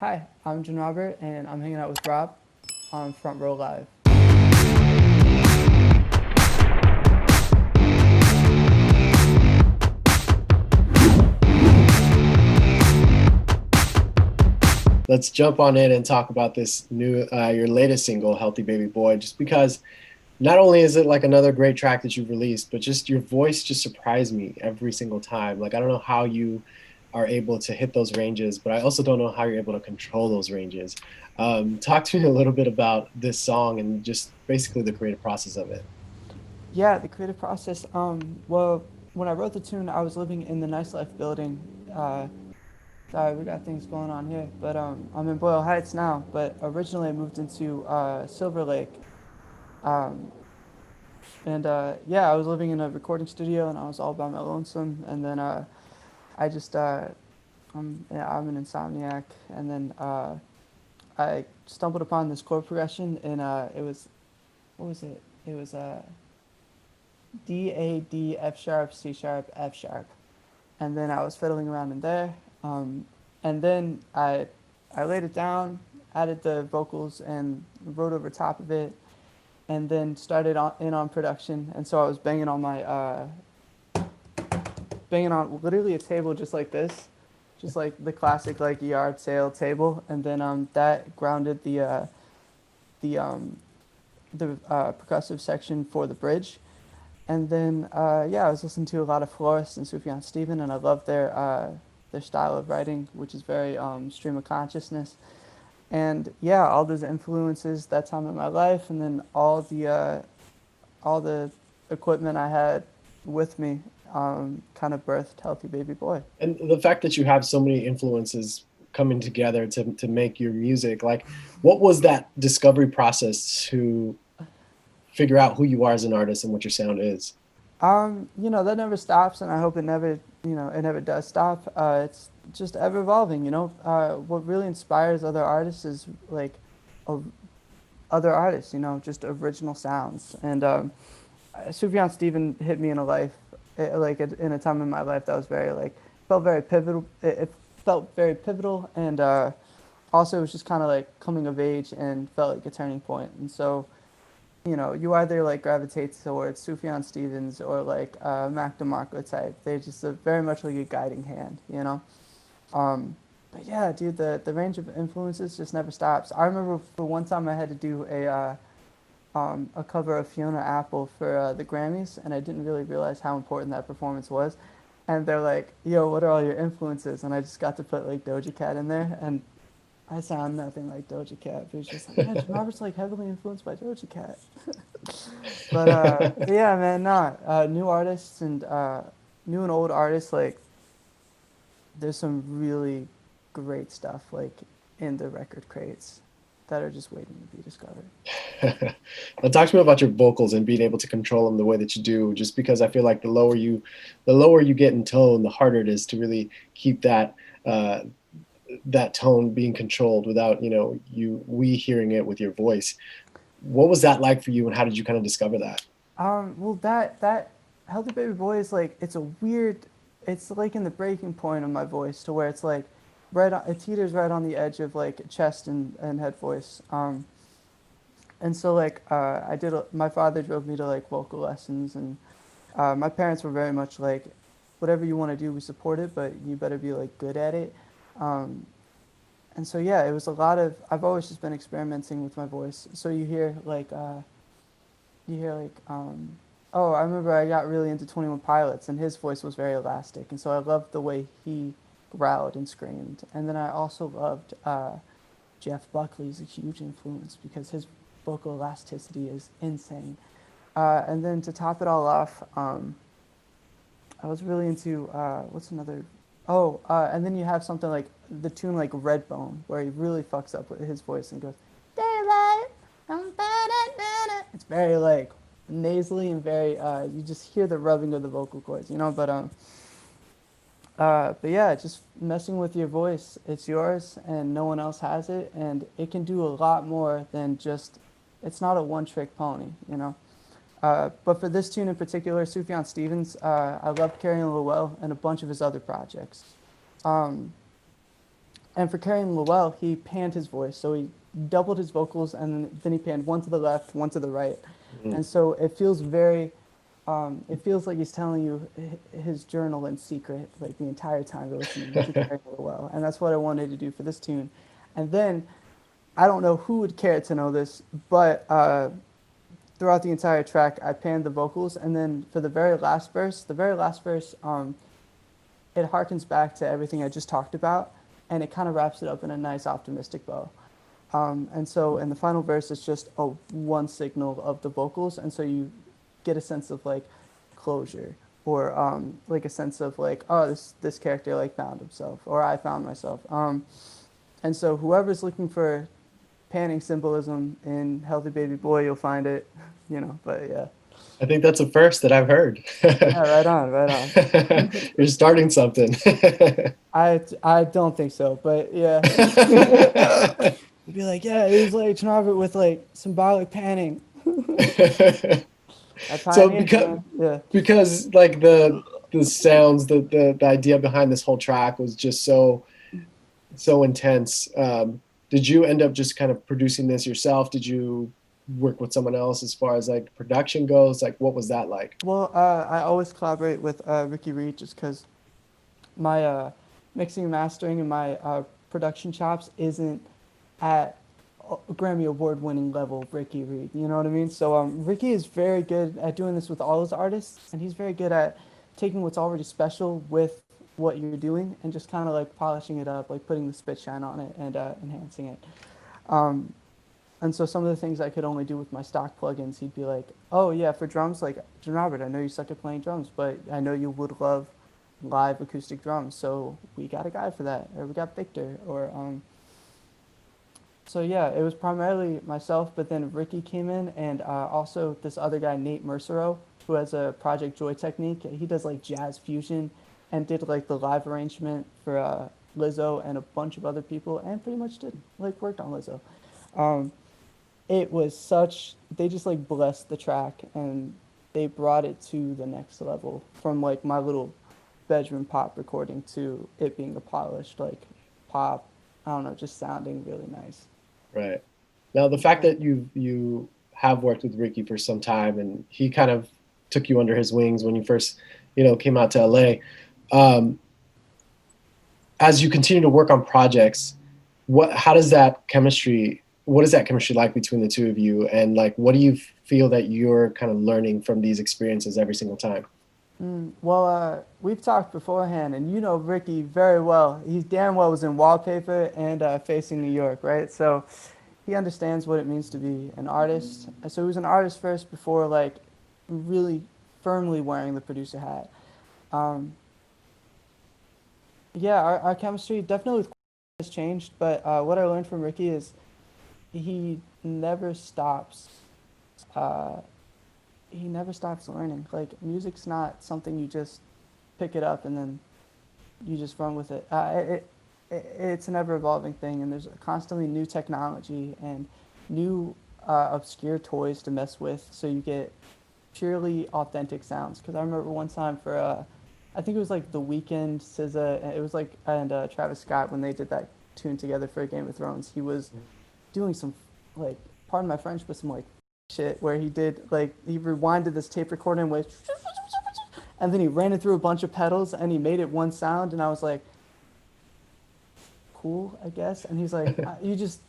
Hi, I'm John Robert, and I'm hanging out with Rob on Front Row Live. Let's jump on in and talk about this your latest single, Healthy Baby Boy, just because not only is it like another great track that you've released, but just your voice just surprised me every single time. Like, I don't know how you are able to hit those ranges, but I also don't know how you're able to control those ranges. Talk to me a little bit about this song and just basically the creative process of it. Yeah, the creative process. Well, when I wrote the tune, I was living in the Nice Life building. Sorry, we got things going on here, but I'm in Boyle Heights now. But originally, I moved into Silver Lake, um, and yeah, I was living in a recording studio, and I was all by my lonesome. And then I just I'm an insomniac, and then I stumbled upon this chord progression, and it was what was it? It was D A D F sharp C sharp F sharp, and then I was fiddling around in there, and then I laid it down, added the vocals, and wrote over top of it, and then started on production, and so I was banging on literally a table just like this, just like the classic like yard sale table, and then that grounded the percussive section for the bridge. And then, yeah, I was listening to a lot of Florist and Sufjan Stevens, and I love their style of writing, which is very stream of consciousness. And yeah, all those influences that time in my life, and then all the equipment I had with me, kind of birthed Healthy Baby Boy. And the fact that you have so many influences coming together to make your music, like, what was that discovery process to figure out who you are as an artist and what your sound is? That never stops, and I hope it never does stop. It's just ever evolving. What really inspires other artists is like, o- other artists. Just original sounds. And Sufjan Stevens hit me in a life, in a time in my life that was very like felt very pivotal. It felt very pivotal, and also it was just kind of like coming of age and felt like a turning point. And so you either like gravitate towards Sufjan Stevens or like Mac DeMarco type. They just very much like a guiding hand. Um, but yeah, dude, the range of influences just never stops. I remember for one time I had to do a cover of Fiona Apple for the Grammys, and I didn't really realize how important that performance was. And they're like, "Yo, what are all your influences?" And I just got to put like Doja Cat in there, and I sound nothing like Doja Cat. But it's just like, yeah, Jim Robert's like heavily influenced by Doja Cat. But yeah, man, nah. New artists and new and old artists, like there's some really great stuff like in the record crates that are just waiting to be discovered. Now, talk to me about your vocals and being able to control them the way that you do. Just because I feel like the lower you get in tone, the harder it is to really keep uh, that tone being controlled without we hearing it with your voice. What was that like for you, and how did you kind of discover that? Well, that Healthy Baby Boy is like it's a weird, it's like in the breaking point of my voice to where it's like it teeters right on the edge of like chest and head voice. And so like my father drove me to like vocal lessons, and my parents were very much like, whatever you want to do, we support it, but you better be like good at it. Um, and so yeah, it was a lot of I've always just been experimenting with my voice. So you hear like oh, I remember I got really into 21 Pilots, and his voice was very elastic, and so I loved the way he growled and screamed. And then I also loved Jeff Buckley is a huge influence because his vocal elasticity is insane. And then to top it all off, I was really into what's another? Oh, and then you have something like the tune like Redbone, where he really fucks up with his voice and goes daylight. It's very like nasally and very you just hear the rubbing of the vocal cords. But yeah, just messing with your voice. It's yours, and no one else has it, and it can do a lot more than just. It's not a one-trick pony. But for this tune in particular, Sufjan Stevens, I love Carrying Lowell and a bunch of his other projects. Um, And for carrying Lowell, he panned his voice, so he doubled his vocals, and then he panned one to the left, one to the right, Mm. and so it feels very. It feels like he's telling you his journal in secret, like the entire time you're listening to Carry Lowell, and that's what I wanted to do for this tune. And then I don't know who would care to know this, but throughout the entire track, I panned the vocals, and then for the very last verse, it harkens back to everything I just talked about, and it kind of wraps it up in a nice optimistic bow. And so in the final verse, it's just a one signal of the vocals, and so you get a sense of like closure, or like a sense of like, oh, this character like found himself, or I found myself. And so whoever's looking for panning symbolism in Healthy Baby Boy, you'll find it, you know. But yeah. I think that's a first that I've heard. Yeah, right on, right on. You're starting something. I don't think so, but yeah. You'd be like, yeah, it was like Robert with like symbolic panning. I So pioneered, man. Yeah. because like the sounds, the idea behind this whole track was just so intense. Did you end up just kind of producing this yourself? Did you work with someone else as far as like production goes? Like, what was that like? Well, I always collaborate with Ricky Reed just because my mixing and mastering and my production chops isn't at Grammy Award winning level Ricky Reed. You know what I mean? So Ricky is very good at doing this with all his artists, and he's very good at taking what's already special with what you're doing and just kind of like polishing it up, like putting the spit shine on it and enhancing it. Um, and so some of the things I could only do with my stock plugins, he'd be like, "Oh yeah, for drums, like John Robert, I know you suck at playing drums, but I know you would love live acoustic drums, so we got a guy for that, or we got Victor, or so yeah, it was primarily myself, but then Ricky came in, and also this other guy, Nate Mercero, who has a Project Joy Technique. He does like jazz fusion, and did like the live arrangement for Lizzo and a bunch of other people, and pretty much did like worked on Lizzo. Um, it was such they just like blessed the track, and they brought it to the next level from like my little bedroom pop recording to it being a polished like pop. I don't know, just sounding really nice. Right. Now, the fact that you have worked with Ricky for some time, and he kind of took you under his wings when you first, came out to LA. As you continue to work on projects, how does that chemistry? What is that chemistry like between the two of you? And like, what do you feel that you're kind of learning from these experiences every single time? Well, we've talked beforehand, and you know Ricky very well. He damn well was in Wallpaper and Facing New York, right? So he understands what it means to be an artist. So he was an artist first before like really firmly wearing the producer hat. Um, yeah, our chemistry definitely with has changed, but what I learned from Ricky is he never stops. Uh, he never stops learning. Like music's not something you just pick it up and then you just run with it. It's an ever evolving thing, and there's constantly new technology and new obscure toys to mess with, so you get purely authentic sounds. Because I remember one time for I think it was like The Weeknd, SZA, it was like and Travis Scott when they did that tune together for Game of Thrones. He was doing some like, pardon my French, but some like shit where he did like he rewinded this tape recorder and went and then he ran it through a bunch of pedals and he made it one sound, and I was like, cool, I guess. And he's like, you just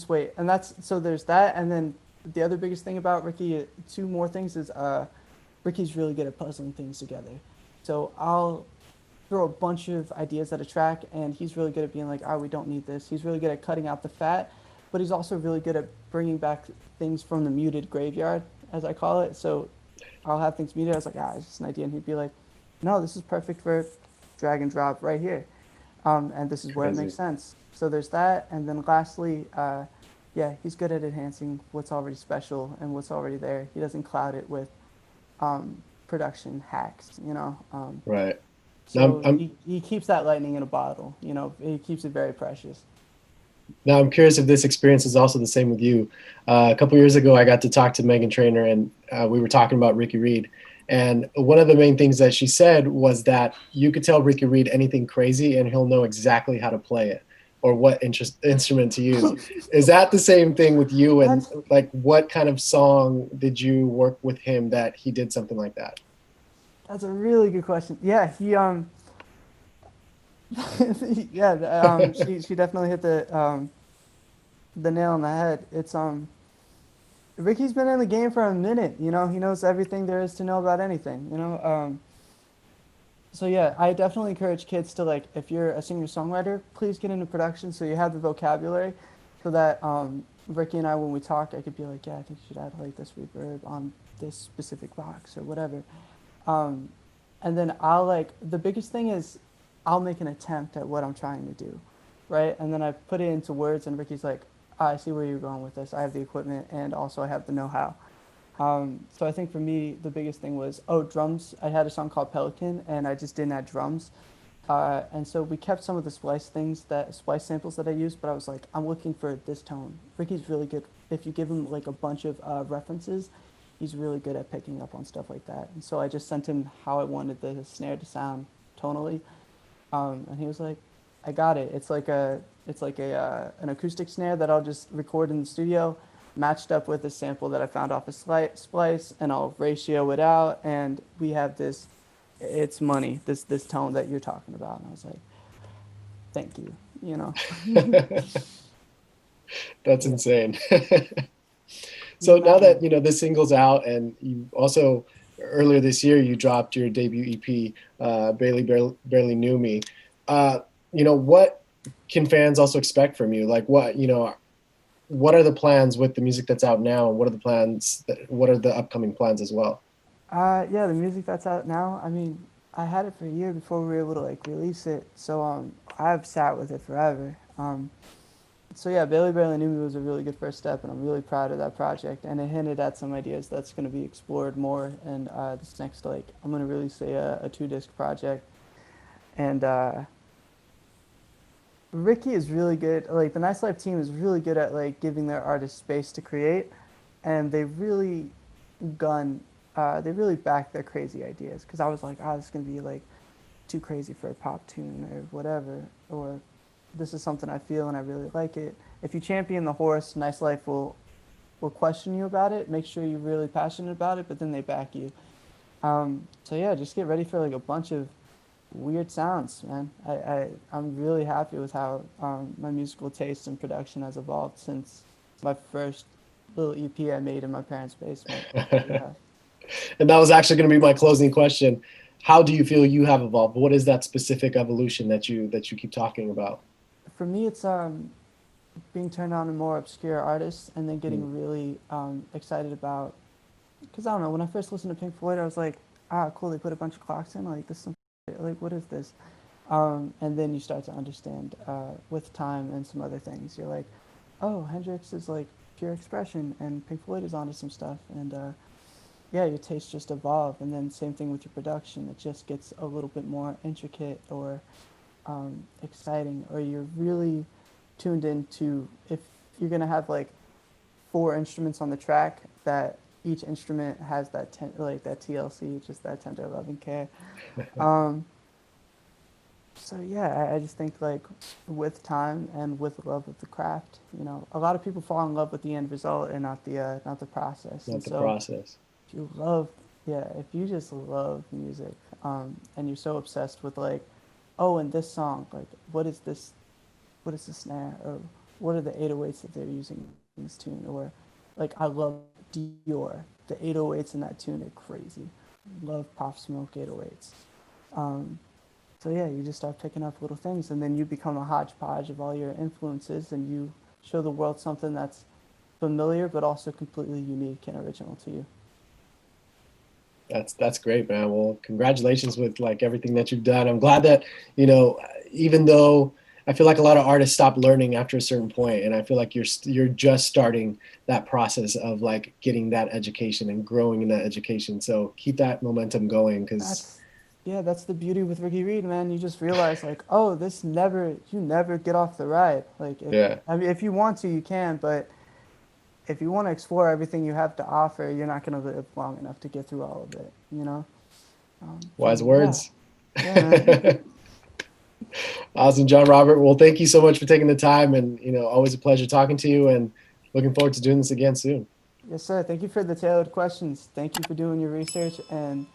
wait. And that's so there's that. And then the other biggest thing about Ricky, two more things is Ricky's really good at puzzling things together. So I'll throw a bunch of ideas at a track, and he's really good at being like, oh, we don't need this. He's really good at cutting out the fat, but he's also really good at bringing back things from the muted graveyard, as I call it. So I'll have things muted. I was like, it's just an idea. And he'd be like, no, this is perfect for drag and drop right here. And this is where it makes sense. So there's that. And then lastly, yeah, he's good at enhancing what's already special and what's already there. He doesn't cloud it with production hacks, you know. Right. So he keeps that lightning in a bottle, you know. He keeps it very precious. Now, I'm curious if this experience is also the same with you. A couple years ago, I got to talk to Meghan Trainor, and we were talking about Ricky Reed. And one of the main things that she said was that you could tell Ricky Reed anything crazy, and he'll know exactly how to play it. or what instrument to use. Is that the same thing with you? And That's like, what kind of song did you work with him that he did something like that? that's a really good question. Yeah, he yeah, she definitely hit the nail on the head. It's Ricky's been in the game for a minute, you know. He knows everything there is to know about anything, you know. So yeah, I definitely encourage kids to like, if you're a singer-songwriter, please get into production so you have the vocabulary, so that Ricky and I, when we talk, I could be like, yeah, I think you should add like this reverb on this specific box or whatever. Um, and then I'll like, the biggest thing is I'll make an attempt at what I'm trying to do, right? And then I put it into words, and Ricky's like, "Ah, I see where you're going with this. I have the equipment, and also I have the know-how." So I think for me, the biggest thing was, oh, drums. I had a song called Pelican, and I just didn't add drums. And so we kept some of the splice samples that I used, but I was like, I'm looking for this tone. Ricky's really good. If you give him like a bunch of references, he's really good at picking up on stuff like that. And so I just sent him how I wanted the snare to sound tonally, and he was like, I got it. It's like a an acoustic snare that I'll just record in the studio, matched up with a sample that I found off a splice, and I'll ratio it out, and we have this. It's money. This tone that you're talking about, and I was like, thank you. You know. That's Yeah. insane. He's So the now man, that man. you know this single's out, and you also earlier this year you dropped your debut EP, Barely Knew Me. Uh, what can fans also expect from you? Like, what are the plans with the music that's out now, and what are the upcoming plans as well? Yeah, the music that's out now. I mean, I had it for a year before we were able to like release it, so I've sat with it forever. So yeah, Bailey Barely Knew Me was a really good first step, and I'm really proud of that project. And it hinted at some ideas that's going to be explored more. And this next, like, I'm going to release a 2 disc project. And Ricky is really good. Like, the Nice Life team is really good at like giving their artists space to create, and gun, they really back their crazy ideas. Because I was like, oh, this is going to be like too crazy for a pop tune or whatever, or this is something I feel and I really like it. If you champion the horse, Nice Life will question you about it, make sure you're really passionate about it, but then they back you. So yeah, just get ready for like a bunch of weird sounds, man. I'm really happy with how my musical taste and production has evolved since my first little EP I made in my parents' basement. So yeah. And that was actually going to be my closing question. How do you feel you have evolved? What is that specific evolution that you keep talking about? For me, it's being turned on to more obscure artists, and then Mm. getting really excited about, because I don't know, when I first listened to Pink Floyd, I was like, ah, cool, they put a bunch of clocks in, like this is some like, what is this? And then you start to understand with time and some other things. You're like, oh, Hendrix is like pure expression, and Pink Floyd is onto some stuff, and yeah, your tastes just evolve. And then same thing with your production, it just gets a little bit more intricate or exciting, or you're really tuned into, if you're gonna have like 4 instruments on the track, that each instrument has like that TLC, just that tender love and care. Um, so yeah, I just think like with time and with love of the craft, you know, a lot of people fall in love with the end result and not the process. And Not the so process. if you love, yeah, if you just love music, and you're so obsessed with like, oh, in this song, like what is the snare, or what are the 808s that they're using in this tune, or like I love Dior, the 808s in that tune are crazy. Love Pop Smoke 808s. Um, so yeah, you just start picking up little things, and then you become a hodgepodge of all your influences, and you show the world something that's familiar but also completely unique and original to you. That's great, man. Well, congratulations with like everything that you've done. I'm glad that, you know, even though I feel like a lot of artists stop learning after a certain point, and I feel like you're just starting that process of like getting that education and growing in that education. So keep that momentum going, because That's Yeah, that's the beauty with Ricky Reed, man. You just realize like, oh, you never get off the ride. Like, yeah, I mean, if you want to, you can, but if you want to explore everything you have to offer, you're not going to live long enough to get through all of it, you know? wise Yeah, words. yeah, man. Awesome, John Robert. Well, thank you so much for taking the time, and always a pleasure talking to you, and looking forward to doing this again soon. Yes, sir. Thank you for the tailored questions. Thank you for doing your research. And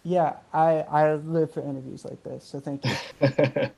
yeah, I live for interviews like this. So thank you.